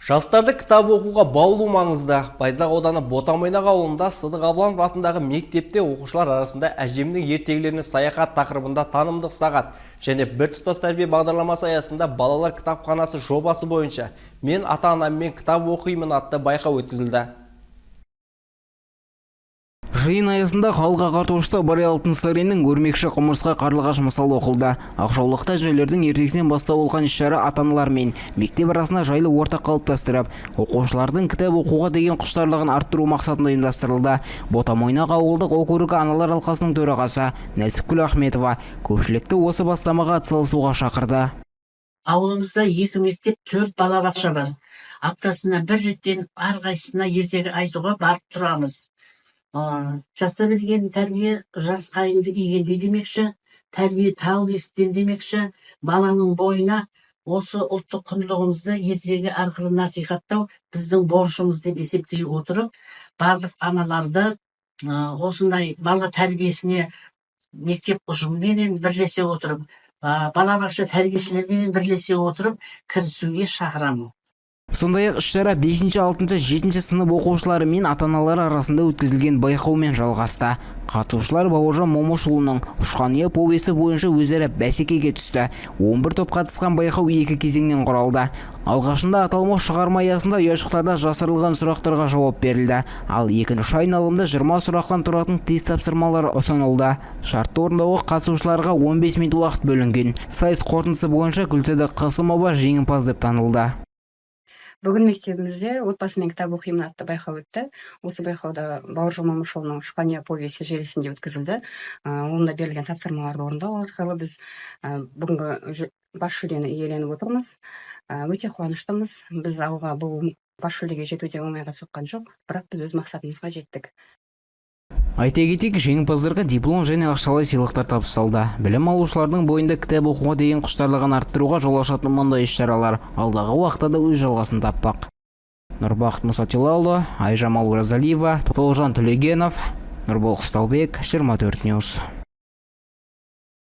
Жастарды кітап оқуға баулу маңызды. Байзақ ауданы Ботамойнақ ауылында Сыдық Абыланов атындағы мектепте оқушылар арасында әжемнің ертегілеріне саяхат тақырыбында танымдық сағат және біртұтас тәрбие бағдарламасы аясында балалар кітапханасы жобасы бойынша "Мен ата-анаммен кітап оқимын" атты байқау өткізілді. Жиын аясында халық ағартушысы Бари Алтынсариннің өрмекші құмырсқа қарлығаш мысалы оқылды. Ақжаулықта жерлердің ертесінен бастау болған іс-шара ата-аналар мен мектеп арасында жайлы ортақ қалыптастырып, оқушылардың кітап оқуға деген құштарлығын арттыру мақсатында ұйымдастырылды. Ботамойнақ ауылдық округі аналар алқасының төрағасы Нәсіпкүл Ахметова көпшілікті осы бастамаға атсалысуға шақырды. Ауылымызда 2 мектеп, 4 балабақша бар. Аптасына бір реттен әрқайсысына ертегі айтуға барып тұрамыз. Жаста білген тәрбие жас қайыңды игенде демекші, тәрбие тау бесіктен демекші, баланың бойына осы ұлттық құндылығымызды ертегі арқылы насихаттау біздің борышымыз деп есептей отырып, барлық аналарды осындай бала тәрбиесіне мектеп ұжымымен бірлесе отырып, балабақша тәрбиешілермен бірлесе отырып кірісуге шақырамын. Сондай-ақ іс-шара 5-ші, 6-ші, 7-ші сынып оқушылары мен ата-аналары арасында өткізілген байқаумен жалғасты. Қатысушылар Бауыржан Момышұлының Ұшқания повесі бойынша өзара бәсекеге түсті. 11 топ қатысқан байқау 2 кезеңнен құралды. Алғашында аталмыш шығарма аясында ұяшықтарда жасырылған сұрақтарға жауап берілді. Ал екінші айналымда 20 сұрақтан тұратын тест тапсырмалары ұсынылды. Шартты орындауға қатысушыларға 15 минут уақыт бөлінген. Сайыс қорытындысы бойынша Гүлсәдік Қасымова жеңімпаз деп танылды. Бүгін мектебімізде отбасымен кітап оқимын атты байқау өтті. Осы байқауда Бауыржан Момышұлының Ұшқания повесі желісінде өткізілді. Онда берілген тапсырмаларды орындау арқылы біз бүгінгі бас жүлдені иеленіп отырмыз. Өте қуаныштымыз. Біз алға бұл бас жүлдеге жетуде оңайға соққан жоқ, бірақ біз өз мақсатымызға жеттік. Айта кетейік, жеңімпаздарға диплом және ақшалай сыйлықтар табысталды. Білім алушылардың бойында кітап оқуға деген құштарлығын арттыруға жол ашатын мұндай іс-шаралар алдағы уақытта да өз жалғасын таппақ. Нұрбақыт Мұсатилаұлы, Айжамал Оразалиева, Толжан Төлегенов, Нұрбол Қыстаубек, 24 News.